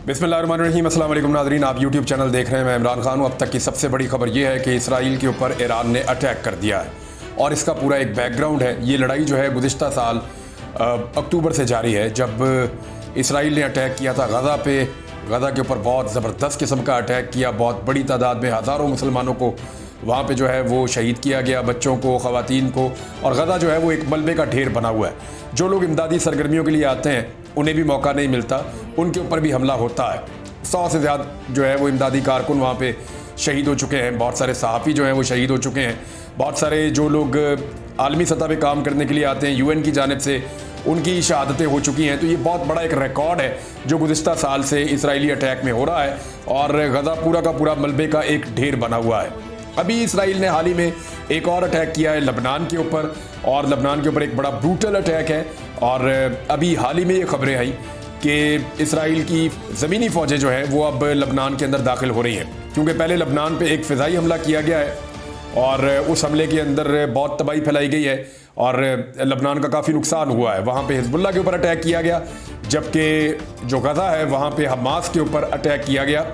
बिस्मिल्लाहिर्रहमानिर्रहीम। अस्सलाम वालेकुम नाज़रीन, आप यूट्यूब चैनल देख रहे हैं। मैं इमरान खान हूँ। अब तक की सबसे बड़ी खबर यह है कि इसराइल के ऊपर ईरान ने अटैक कर दिया है और इसका पूरा एक बैकग्राउंड है। ये लड़ाई जो है गुज़िश्ता साल अक्टूबर से जारी है, जब इसराइल ने अटैक किया था गज़ा पे। गज़ा के ऊपर बहुत ज़बरदस्त किस्म का अटैक किया, बहुत बड़ी तादाद में हज़ारों मुसलमानों को वहाँ पे जो है वो शहीद किया गया, बच्चों को, ख़वातीन को। और गज़ा जो है वो एक मलबे का ढेर बना हुआ है। जो लोग इमदादी सरगर्मियों के लिए आते हैं उन्हें भी मौका नहीं मिलता, उनके ऊपर भी हमला होता है। 100 से ज़्यादा जो है वो इमदादी कारकुन वहाँ पे शहीद हो चुके हैं। बहुत सारे सहाफ़ी जो हैं वो शहीद हो चुके हैं। बहुत सारे जो लोग आलमी सतह पे काम करने के लिए आते हैं यूएन की जानिब से, उनकी शहादतें हो चुकी हैं। तो ये बहुत बड़ा एक रिकॉर्ड है जो गुज़िश्ता साल से इसराइली अटैक में हो रहा है और गज़ा पूरा का पूरा मलबे का एक ढेर बना हुआ है। अभी इसराइल ने हाल ही में एक और अटैक किया है लबनान के ऊपर, और लबनान के ऊपर एक बड़ा ब्रूटल अटैक है। और अभी हाल ही में ये खबरें आई कि इसराइल की ज़मीनी फ़ौजें जो हैं वो अब लबनान के अंदर दाखिल हो रही हैं, क्योंकि पहले लबनान पे एक फ़िज़ाई हमला किया गया है और उस हमले के अंदर बहुत तबाही फैलाई गई है और लबनान का काफ़ी नुकसान हुआ है। वहाँ पे हिज़्बुल्लाह के ऊपर अटैक किया गया, जबकि जो गज़ा है वहाँ पे हमास के ऊपर अटैक किया गया।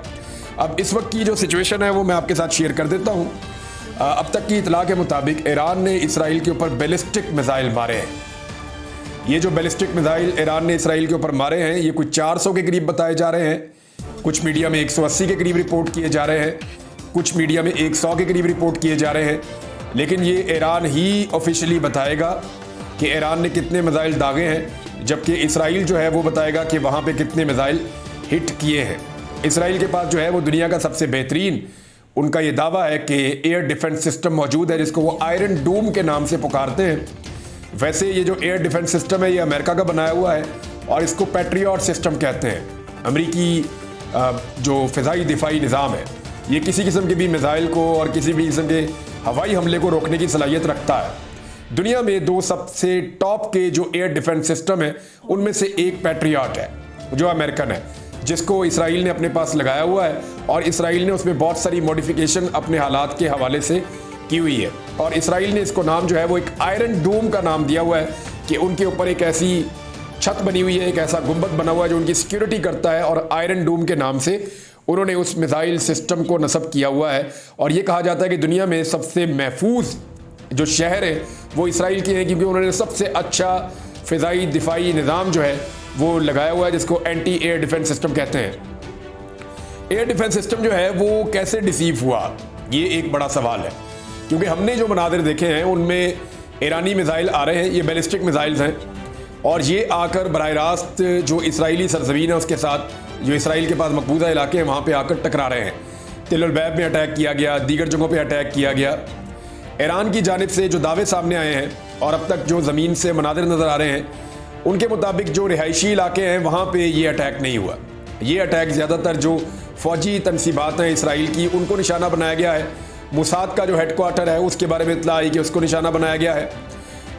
अब इस वक्त की जो सिचुएशन है वो मैं आपके साथ शेयर कर देता हूँ। अब तक की इतला के मुताबिक ईरान ने इसराइल के ऊपर बैलिस्टिक मिसाइल मारे हैं। ये जो बैलिस्टिक मिसाइल ईरान ने इसराइल के ऊपर मारे हैं ये कुछ 400 के करीब बताए जा रहे हैं। कुछ मीडिया में 180 के करीब रिपोर्ट किए जा रहे हैं, कुछ मीडिया में 100 के करीब रिपोर्ट किए जा रहे हैं। लेकिन ये ईरान ही ऑफिशियली बताएगा कि ईरान ने कितने मिसाइल दागे हैं, जबकि इसराइल जो है वो बताएगा कि वहाँ पे कितने मिसाइल हिट किए हैं। इसराइल के पास जो है वो दुनिया का सबसे बेहतरीन, उनका ये दावा है कि एयर डिफेंस सिस्टम मौजूद है, जिसको वो आयरन डूम के नाम से पुकारते हैं। वैसे ये जो एयर डिफेंस सिस्टम है ये अमेरिका का बनाया हुआ है और इसको पैट्रियट सिस्टम कहते हैं। अमेरिकी जो फ़िज़ाई दिफाई निज़ाम है ये किसी किस्म के भी मिसाइल को और किसी भी किस्म के हवाई हमले को रोकने की सलाहियत रखता है। दुनिया में दो सबसे टॉप के जो एयर डिफेंस सिस्टम है उनमें से एक पैट्रियट है जो अमेरिकन है, जिसको इसराइल ने अपने पास लगाया हुआ है और इसराइल ने उसमें बहुत सारी मॉडिफिकेशन अपने हालात के हवाले से की हुई है। और इसराइल ने इसको नाम जो है वो एक आयरन डूम का नाम दिया हुआ है कि उनके ऊपर एक ऐसी छत बनी हुई है, एक ऐसा गुंबद बना हुआ है जो उनकी सिक्योरिटी करता है, और आयरन डूम के नाम से उन्होंने उस मिसाइल सिस्टम को नस्ब किया हुआ है। और ये कहा जाता है कि दुनिया में सबसे महफूज जो शहर है वो इसराइल के हैं, क्योंकि उन्होंने सबसे अच्छा फ़िज़ाई दिफाई निज़ाम जो है वो लगाया हुआ है, जिसको एंटी एयर डिफेंस सिस्टम कहते हैं। एयर डिफेंस सिस्टम जो है वो कैसे डिसीव हुआ, ये एक बड़ा सवाल है, क्योंकि हमने जो मनाज़िर देखे हैं उनमें ईरानी मिसाइल आ रहे हैं, ये बैलिस्टिक मिसाइल्स हैं, और ये आकर बराह रास्त जो इसराइली सरजमीन है उसके साथ, जो इसराइल के पास मकबूजा इलाके हैं वहाँ पे आकर टकरा रहे हैं। तिल अल बैब में अटैक किया गया, दीगर जगहों पे अटैक किया गया। ईरान की जानिब से जो दावे सामने आए हैं और अब तक जो ज़मीन से मनाज़िर नज़र आ रहे हैं उनके मुताबिक जो रिहायशी इलाके हैं वहाँ पे ये अटैक नहीं हुआ। ये अटैक ज़्यादातर जो फ़ौजी तनसीबात हैं इसराइल की उनको निशाना बनाया गया है। मुसाद का जो हेडक्वार्टर है उसके बारे में इत्तला आई कि उसको निशाना बनाया गया है।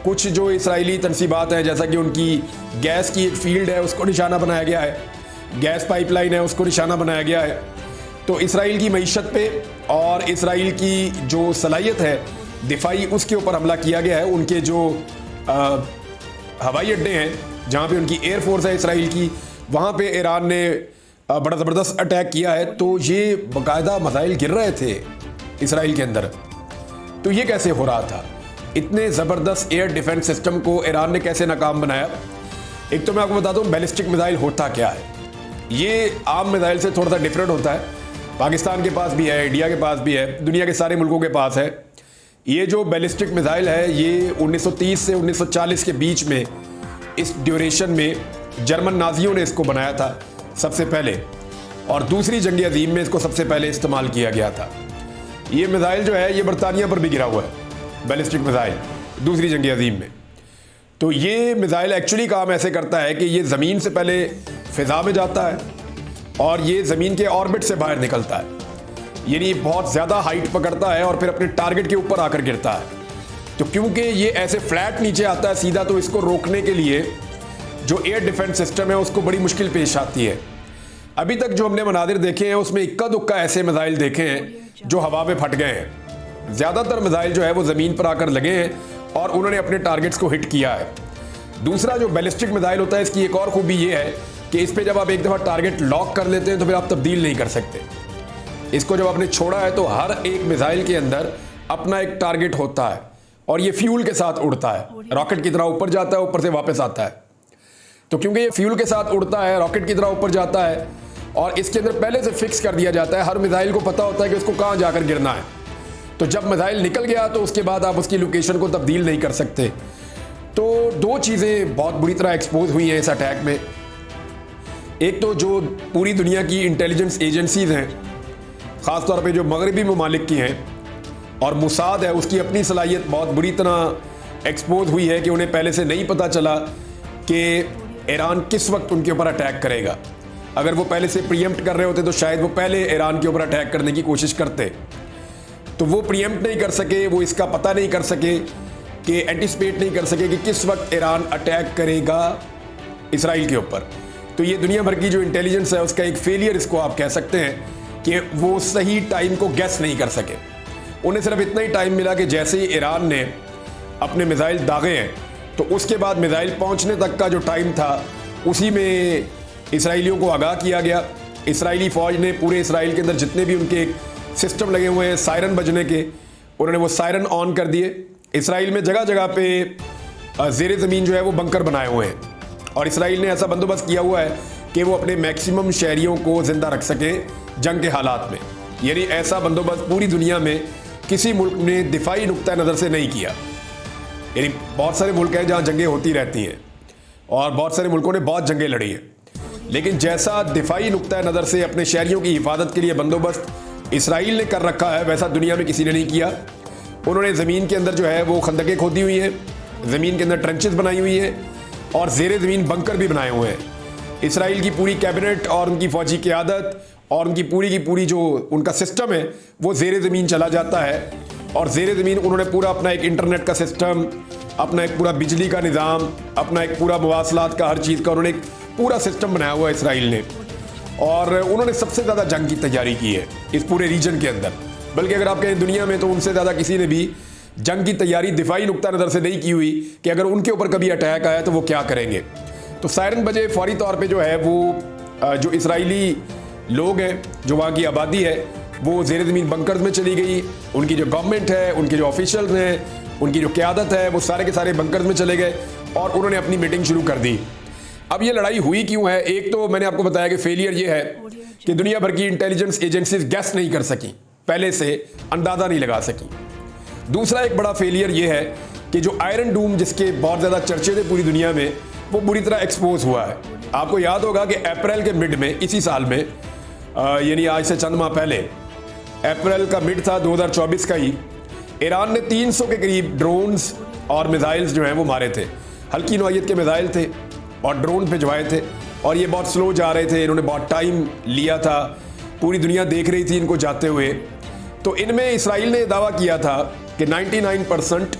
कुछ जो इसराइली तनसीबात हैं जैसा कि उनकी गैस की एक फील्ड है उसको निशाना बनाया गया है, गैस पाइपलाइन है उसको निशाना बनाया गया है। तो इसराइल की मईशत पे और इसराइल की जो सलाहियत है दिफाई उसके ऊपर हमला किया गया है। उनके जो हवाई अड्डे हैं जहाँ पे उनकी एयरफोर्स है इसराइल की, वहाँ पे ईरान ने बड़ा ज़बरदस्त अटैक किया है। तो ये बाकायदा मिसाइल गिर रहे थे इसराइल के अंदर। तो ये कैसे हो रहा था? इतने ज़बरदस्त एयर डिफेंस सिस्टम को ईरान ने कैसे नाकाम बनाया? एक तो मैं आपको बताता हूँ बैलिस्टिक मिसाइल होता क्या है। ये आम मिसाइल से थोड़ा सा डिफरेंट होता है। पाकिस्तान के पास भी है, इंडिया के पास भी है, दुनिया के सारे मुल्कों के पास है। ये जो बैलिस्टिक मिसाइल है ये 1930 से 1940 के बीच में, इस ड्यूरेशन में जर्मन नाजियों ने इसको बनाया था सबसे पहले, और दूसरी जंग अजीम में इसको सबसे पहले इस्तेमाल किया गया था। ये मिसाइल जो है ये बरतानिया पर भी गिरा हुआ है, बैलिस्टिक मिसाइल दूसरी जंग अजीम में। तो ये मिसाइल एक्चुअली काम ऐसे करता है कि ये ज़मीन से पहले फ़िज़ा में जाता है और ये ज़मीन के ऑर्बिट से बाहर निकलता है, यानी बहुत ज़्यादा हाइट पकड़ता है और फिर अपने टारगेट के ऊपर आकर गिरता है। तो क्योंकि ये ऐसे फ्लैट नीचे आता है सीधा, तो इसको रोकने के लिए जो एयर डिफेंस सिस्टम है उसको बड़ी मुश्किल पेश आती है। अभी तक जो हमने मनादिर देखे हैं उसमें इक्का दुक्का ऐसे मिसाइल देखे हैं जो हवा में फट गए हैं। ज़्यादातर मिसाइल जो है वो ज़मीन पर आकर लगे हैं और उन्होंने अपने टारगेट्स को हिट किया है। दूसरा जो बैलिस्टिक मिसाइल होता है इसकी एक और खूबी ये है कि इस पे जब आप एक दफ़ा टारगेट लॉक कर लेते हैं तो फिर आप तब्दील नहीं कर सकते। इसको जब आपने छोड़ा है तो हर एक मिसाइल के अंदर अपना एक टारगेट होता है और ये फ्यूल के साथ उड़ता है, रॉकेट की तरह ऊपर जाता है, ऊपर से वापस आता है। तो क्योंकि ये फ्यूल के साथ उड़ता है, रॉकेट की तरह ऊपर जाता है और इसके अंदर पहले से फिक्स कर दिया जाता है, हर मिसाइल को पता होता है कि उसको कहाँ जाकर गिरना है। तो जब मिसाइल निकल गया तो उसके बाद आप उसकी लोकेशन को तब्दील नहीं कर सकते। तो दो चीज़ें बहुत बुरी तरह एक्सपोज हुई हैं इस अटैक में। एक तो जो पूरी दुनिया की इंटेलिजेंस एजेंसीज हैं, ख़ासतौर पे जो मगरबी ममालिक की हैं, और मुसाद है, उसकी अपनी सलाहियत बहुत बुरी तरह एक्सपोज हुई है कि उन्हें पहले से नहीं पता चला कि ईरान किस वक्त उनके ऊपर अटैक करेगा। अगर वो पहले से प्रीएम्प्ट कर रहे होते तो शायद वो पहले ईरान के ऊपर अटैक करने की कोशिश करते। तो वो प्रीएम्प्ट नहीं कर सके, वो इसका पता नहीं कर सके कि एंटिसिपेट नहीं कर सके कि किस वक्त ईरान अटैक करेगा इसराइल के ऊपर। तो ये दुनिया भर की जो इंटेलिजेंस है उसका एक फेलियर इसको आप कह सकते हैं कि वो सही टाइम को गैस नहीं कर सके। उन्हें सिर्फ इतना ही टाइम मिला कि जैसे ही ईरान ने अपने मिसाइल दागे हैं तो उसके बाद मिसाइल पहुंचने तक का जो टाइम था उसी में इसराइलियों को आगाह किया गया। इसराइली फ़ौज ने पूरे इसराइल के अंदर जितने भी उनके सिस्टम लगे हुए हैं सायरन बजने के, उन्होंने वो सायरन ऑन कर दिए। इसराइल में जगह जगह पे ज़ेरे ज़मीन जो है वो बंकर बनाए हुए हैं और इसराइल ने ऐसा बंदोबस्त किया हुआ है कि वो अपने मैक्सिमम शहरियों को ज़िंदा रख सकें जंग के हालात में। यानी ऐसा बंदोबस्त पूरी दुनिया में किसी मुल्क ने दिफाई नुक्ता नज़र से नहीं किया। यानी बहुत सारे मुल्क हैं जहाँ जंगें होती रहती हैं और बहुत सारे मुल्कों ने बहुत जंगें लड़ी हैं, लेकिन जैसा दिफाई नुक्ता नज़र से अपने शहरियों की हिफाजत के लिए बंदोबस्त इसराइल ने कर रखा है वैसा दुनिया में किसी ने नहीं किया। उन्होंने ज़मीन के अंदर जो है वो खंदकें खोदी हुई हैं, ज़मीन के अंदर ट्रेंचेस बनाई हुई हैं और ज़ेरे ज़मीन बंकर भी बनाए हुए हैं। इसराइल की पूरी कैबिनेट और उनकी फ़ौजी क़यादत और उनकी पूरी की पूरी जो उनका सिस्टम है वो ज़ेरे ज़मीन चला जाता है और ज़ेरे ज़मीन उन्होंने पूरा अपना एक इंटरनेट का सिस्टम, अपना एक पूरा बिजली का निज़ाम, अपना एक पूरा मवासलात का हर चीज़ का उन्होंने एक पूरा सिस्टम बनाया हुआ है इसराइल ने। और उन्होंने सबसे ज़्यादा जंग की तैयारी की है इस पूरे रीजन के अंदर, बल्कि अगर आप कहें दुनिया में तो उनसे ज़्यादा किसी ने भी जंग की तैयारी दिफाई नुक्ता नज़र से नहीं की हुई कि अगर उनके ऊपर कभी अटैक आया तो वो क्या करेंगे। तो सायरन बजे फौरी तौर पे जो है वो जो इसराइली लोग हैं, जो वहाँ की आबादी है, वो ज़ेरे ज़मीन बंकर्स में चली गई। उनकी जो गवर्नमेंट है, उनके जो ऑफिशियल हैं, उनकी जो क़यादत है, वो सारे के सारे बंकर्स में चले गए और उन्होंने अपनी मीटिंग शुरू कर दी। अब ये लड़ाई हुई क्यों है? एक तो मैंने आपको बताया कि फेलियर ये है कि दुनिया भर की इंटेलिजेंस एजेंसीज गैस नहीं कर सकी, पहले से अंदाज़ा नहीं लगा सकी। दूसरा एक बड़ा फेलियर ये है कि जो आयरन डूम जिसके बहुत ज़्यादा चर्चे थे पूरी दुनिया में, वो बुरी तरह एक्सपोज हुआ है। आपको याद होगा कि अप्रैल के मिड में इसी साल में, यानी आज से चंद माह पहले, अप्रैल का मिड था 2024 का ही, ईरान ने 300 के करीब ड्रोन्स और मिसाइल्स जो हैं वो मारे थे। हल्की नौइयत के मिसाइल थे और ड्रोन भिजवाए थे और ये बहुत स्लो जा रहे थे, इन्होंने बहुत टाइम लिया था, पूरी दुनिया देख रही थी इनको जाते हुए। तो इनमें इसराइल ने दावा किया था कि 99%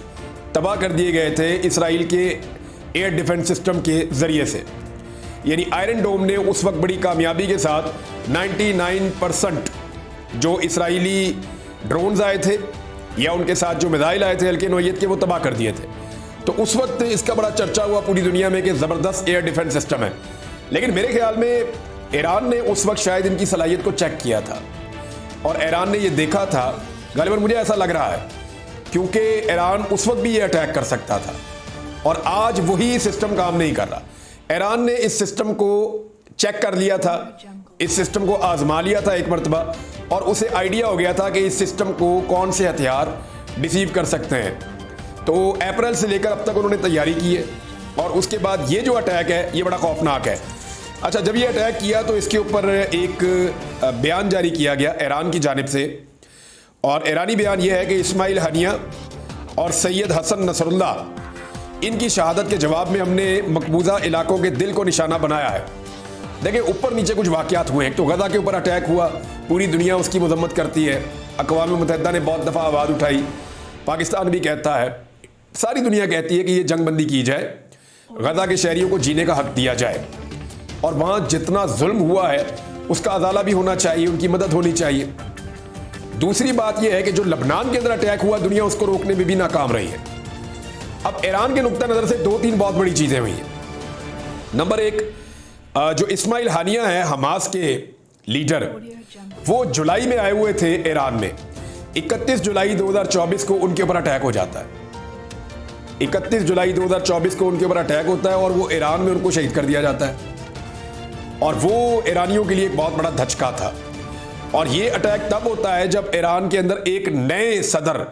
तबाह कर दिए गए थे इसराइल के एयर डिफेंस सिस्टम के ज़रिए से। यानी आयरन डोम ने उस वक्त बड़ी कामयाबी के साथ 99% जो इसराइली ड्रोन्स आए थे या उनके साथ जो मिसाइल आए थे हल्के नौइयत के, वो तबाह कर दिए थे। तो उस वक्त इसका बड़ा चर्चा हुआ पूरी दुनिया में कि ज़बरदस्त एयर डिफेंस सिस्टम है। लेकिन मेरे ख्याल में ईरान ने उस वक्त शायद इनकी सलाहियत को चेक किया था और ईरान ने ये देखा था, गालिबन मुझे ऐसा लग रहा है, क्योंकि ईरान उस वक्त भी ये अटैक कर सकता था और आज वही सिस्टम काम नहीं कर रहा। ईरान ने इस सिस्टम को चेक कर लिया था, इस सिस्टम को आजमा लिया था एक मरतबा और उसे आइडिया हो गया था कि इस सिस्टम को कौन से हथियार डिसीव कर सकते हैं। तो अप्रैल से लेकर अब तक उन्होंने तैयारी की है और उसके बाद ये जो अटैक है ये बड़ा खौफनाक है। अच्छा, जब ये अटैक किया तो इसके ऊपर एक बयान जारी किया गया ईरान की जानिब से और ईरानी बयान ये है कि इस्माइल हनिया और सैयद हसन नसरुल्लाह इनकी शहादत के जवाब में हमने मकबूजा इलाकों के दिल को निशाना बनाया है। देखिए, ऊपर नीचे कुछ वाक़यात हुए। एक तो गज़ा के ऊपर अटैक हुआ, पूरी दुनिया उसकी मजम्मत करती है, अक़वाम मुत्तहिदा ने बहुत दफ़ा आवाज़ उठाई, पाकिस्तान भी कहता है, सारी दुनिया कहती है कि ये जंगबंदी की जाए, गज़ा के शहरियों को जीने का हक दिया जाए और वहाँ जितना जुल्म हुआ है उसका अजाला भी होना चाहिए, उनकी मदद होनी चाहिए। दूसरी बात यह है कि जो लबनान के अंदर अटैक हुआ, दुनिया उसको रोकने में भी नाकाम रही है। अब ईरान के नुक्ता नज़र से 2-3 बहुत बड़ी चीज़ें हुई हैं। नंबर एक, जो इस्माइल हानिया है हमास के लीडर, वो जुलाई में आए हुए थे ईरान में। 31 जुलाई 2024 को उनके ऊपर अटैक हो जाता है। 31 जुलाई 2024 को उनके ऊपर अटैक होता है और वो ईरान में उनको शहीद कर दिया जाता है। और वो ईरानियों के लिए एक बहुत बड़ा धचका था। और ये अटैक तब होता है जब ईरान के अंदर एक नए सदर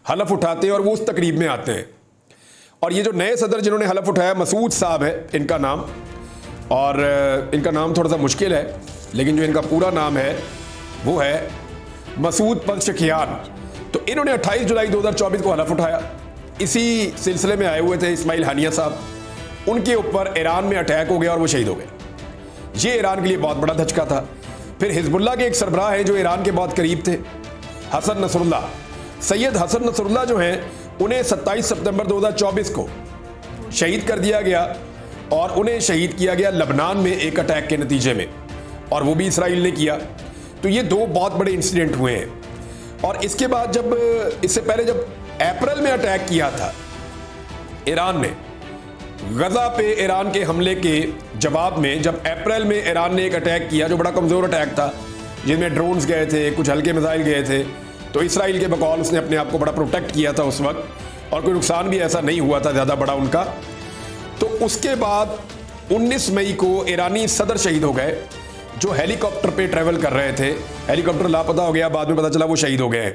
हलफ उठाते हैं और वो उस तकरीब में आते हैं। और ये जो नए सदर जिन्होंने हलफ उठाया, मसूद साहब है इनका नाम, और इनका नाम थोड़ा सा मुश्किल है, लेकिन जो इनका पूरा नाम है वो है मसूद पज़ेश्कियान। तो इन्होंने 28 जुलाई 2024 को हलफ उठाया। इसी सिलसिले में आए हुए थे इस्माइल हानिया साहब, उनके ऊपर ईरान में अटैक हो गया और वो शहीद हो गए। ये ईरान के लिए बहुत बड़ा धचका था। फिर हिजबुल्लाह के एक सरबराह हैं जो ईरान के बहुत करीब थे, Hassan Nasrallah. Sayyed Hassan Nasrallah जो हैं, उन्हें 27 सितंबर 2024 को शहीद कर दिया गया और उन्हें शहीद किया गया लबनान में एक अटैक के नतीजे में, और वो भी इसराइल ने किया। तो ये दो बहुत बड़े इंसिडेंट हुए हैं। और इसके बाद जब इससे पहले जब अप्रैल में अटैक किया था ईरान ने गजा पे, ईरान के हमले के जवाब में जब अप्रैल में ईरान ने एक अटैक किया जो बड़ा कमज़ोर अटैक था, जिसमें ड्रोन्स गए थे, कुछ हल्के मिसाइल गए थे, तो इसराइल के बकौल उसने अपने आप को बड़ा प्रोटेक्ट किया था उस वक्त, और कोई नुकसान भी ऐसा नहीं हुआ था ज़्यादा बड़ा उनका। तो उसके बाद 19 मई को ईरानी सदर शहीद हो गए जो हेलीकॉप्टर पे ट्रैवल कर रहे थे। हेलीकॉप्टर लापता हो गया, बाद में पता चला वो शहीद हो गए।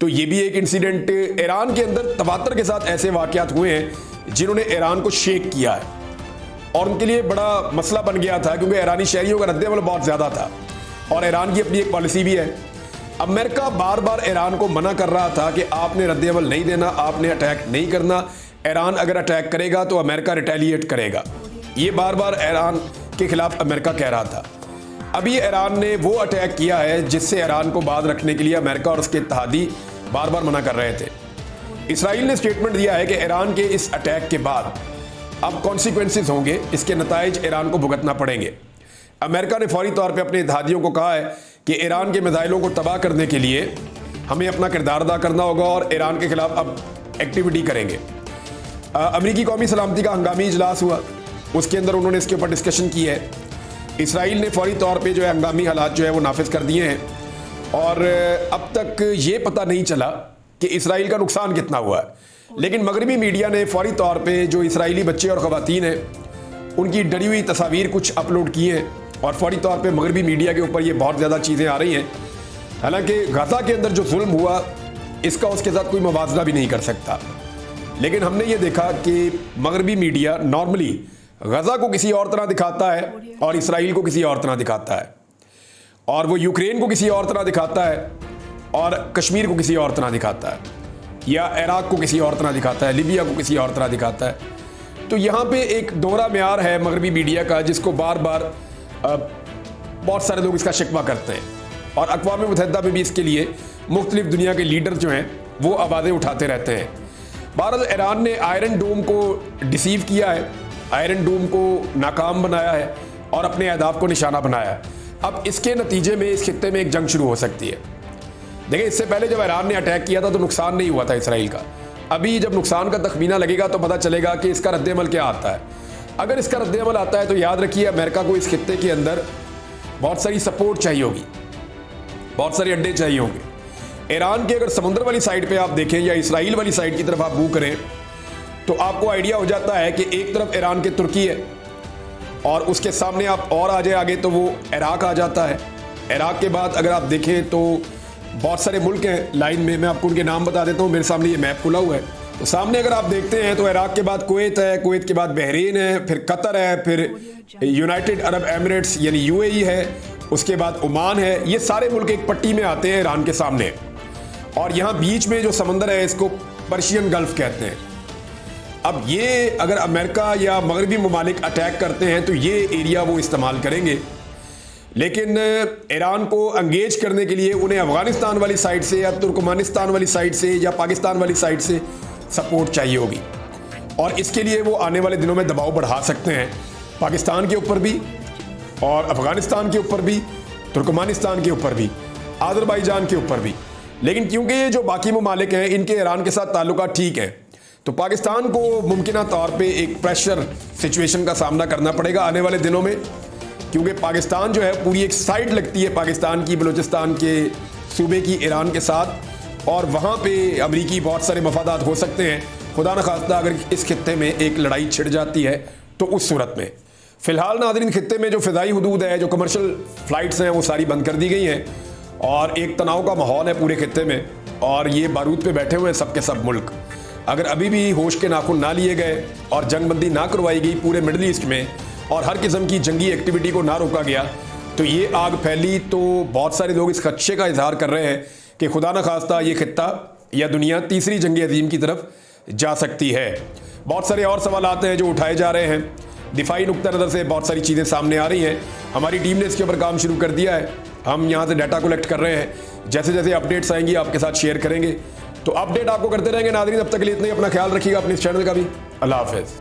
तो ये भी एक इंसिडेंट ईरान के अंदर तवातर के साथ ऐसे वाकयात हुए हैं जिन्होंने ईरान को शेक किया है, और उनके लिए बड़ा मसला बन गया था क्योंकि ईरानी शहरियों का रद्द-ए-अमल बहुत ज़्यादा था और ईरान की अपनी एक पॉलिसी भी है। अमेरिका बार बार ईरान को मना कर रहा था कि आपने रद्द-ए-अमल नहीं देना, आपने अटैक नहीं करना, ईरान अगर अटैक करेगा तो अमेरिका रिटेलिएट करेगा। ये बार बार ईरान के खिलाफ अमेरिका कह रहा था। अभी ईरान ने वो अटैक किया है जिससे ईरान को बात रखने के लिए अमेरिका और उसके इत्तेहादी बार बार मना कर रहे थे। इसराइल ने स्टेटमेंट दिया है कि ईरान के इस अटैक के बाद अब कॉन्सिक्वेंसेस होंगे, इसके नताइज ईरान को भुगतना पड़ेंगे। अमेरिका ने फौरी तौर पे अपने इत्तेहादियों को कहा है कि ईरान के मिसाइलों को तबाह करने के लिए हमें अपना किरदार अदा करना होगा और ईरान के खिलाफ अब एक्टिविटी करेंगे। अमरीकी कौमी सलामती का हंगामी इजलास हुआ, उसके अंदर उन्होंने इसके ऊपर डिस्कशन की है। इसराइल ने फौरी तौर पे जो है हंगामी हालात जो है वो नाफिज कर दिए हैं, और अब तक ये पता नहीं चला कि इसराइल का नुकसान कितना हुआ है। लेकिन मगरबी मीडिया ने फौरी तौर पे जो इसराइली बच्चे और ख़वातीन हैं उनकी डरी हुई तस्वीर कुछ अपलोड की हैं, और फौरी तौर पे मगरबी मीडिया के ऊपर ये बहुत ज़्यादा चीज़ें आ रही हैं। हालांकि गजा के अंदर जो जुल्म हुआ इसका उसके साथ कोई मुवाजना भी नहीं कर सकता, लेकिन हमने ये देखा कि मगरबी मीडिया नॉर्मली गजा को किसी और तरह दिखाता है और इसराइल को किसी और तरह दिखाता है, और वो यूक्रेन को किसी और तरह दिखाता है और कश्मीर को किसी और तरह दिखाता है, या इराक को किसी और तरह दिखाता है, लीबिया को किसी और तरह दिखाता है। तो यहाँ पे एक दोहरा म्यार है मगरबी मीडिया का, जिसको बार बार बहुत सारे लोग इसका शिकवा करते हैं, और अक़वाम मुत्तहिदा में भी इसके लिए मुख्तलिफ दुनिया के लीडर जो हैं वो आवाज़ें उठाते रहते हैं। बहरहाल ईरान ने आयरन डोम को डिसीव किया है, आयरन डोम को नाकाम बनाया है और अपने अहदाफ को निशाना बनाया है। अब इसके नतीजे में इस खित्ते में एक जंग शुरू हो सकती है। देखिए, इससे पहले जब ईरान ने अटैक किया था तो नुकसान नहीं हुआ था इसराइल का। अभी जब नुकसान का तखमीना लगेगा तो पता चलेगा कि इसका रद्द-ए-अमल क्या आता है। अगर इसका रद्द-ए-अमल आता है तो याद रखिए अमेरिका को इस खित्ते के अंदर बहुत सारी सपोर्ट चाहिए होगी, बहुत सारे अड्डे चाहिए होंगे। ईरान के अगर समुद्र वाली साइड पे आप देखें या इसराइल वाली साइड की तरफ आप मूव करें तो आपको आइडिया हो जाता है कि एक तरफ ईरान के तुर्की है और उसके सामने आप और आ जाए आगे तो वो इराक आ जाता है। इराक के बाद अगर आप देखें तो बहुत सारे मुल्क हैं लाइन में, मैं आपको उनके नाम बता देता हूँ, मेरे सामने ये मैप खुला हुआ है। तो सामने अगर आप देखते हैं तो इराक के बाद कुवैत है, कुवैत के बाद बहरीन है, फिर कतर है, फिर यूनाइटेड अरब एमिरेट्स यानी यूएई है, उसके बाद ओमान है। ये सारे मुल्क एक पट्टी में आते हैं ईरान के सामने, और यहाँ बीच में जो समंदर है इसको पर्शियन गल्फ कहते हैं। अब ये अगर अमेरिका या मगरबी ममालिक अटैक करते हैं तो ये एरिया वो इस्तेमाल करेंगे, लेकिन ईरान को अंगेज करने के लिए उन्हें अफगानिस्तान वाली साइड से या तुर्कमानिस्तान वाली साइड से या पाकिस्तान वाली साइड से सपोर्ट चाहिए होगी, और इसके लिए वो आने वाले दिनों में दबाव बढ़ा सकते हैं पाकिस्तान के ऊपर भी और अफगानिस्तान के ऊपर भी, तुर्कमानिस्तान के ऊपर भी, आज़रबाईजान के ऊपर भी। लेकिन क्योंकि ये जो बाकी ममालिक हैं इनके ईरान के साथ ताल्लुकात ठीक हैं, तो पाकिस्तान को मुमकिन तौर पे एक प्रेशर सिचुएशन का सामना करना पड़ेगा आने वाले दिनों में, क्योंकि पाकिस्तान जो है पूरी एक साइड लगती है पाकिस्तान की बलूचिस्तान के सूबे की ईरान के साथ, और वहाँ पे अमरीकी बहुत सारे मफादात हो सकते हैं। खुदा न खास्ता अगर इस खित्ते में एक लड़ाई छिड़ जाती है तो उस सूरत में फ़िलहाल नाज़रीन खित्ते में जो फ़िज़ाई हुदूद है, जो कमर्शियल फ़्लाइट्स हैं, वो सारी बंद कर दी गई हैं और एक तनाव का माहौल है पूरे खित्ते में। और ये बारूद पे बैठे हुए हैं सब के सब मुल्क। अगर अभी भी होश के नाखून ना लिए गए और जंगबंदी ना करवाई गई पूरे मिडल ईस्ट में और हर किस्म की जंगी एक्टिविटी को ना रोका गया, तो ये आग फैली तो बहुत सारे लोग इस खदशे का इजहार कर रहे हैं कि खुदा न खास्ता ये खित्ता या दुनिया तीसरी जंग अजीम की तरफ जा सकती है। बहुत सारे और सवाल आते हैं जो उठाए जा रहे हैं, दिफाई नुक्ता नज़र से बहुत सारी चीज़ें सामने आ रही हैं। हमारी टीम ने इसके ऊपर काम शुरू कर दिया है, हम यहाँ से डाटा कलेक्ट कर रहे हैं, जैसे जैसे अपडेट्स आएंगी आपके साथ शेयर करेंगे। तो अपडेट आपको करते रहेंगे नाज़रीन। अब तक के लिए इतना ही, अपना ख्याल रखिएगा, अपने इस चैनल का भी। अल्लाह हाफ़िज़।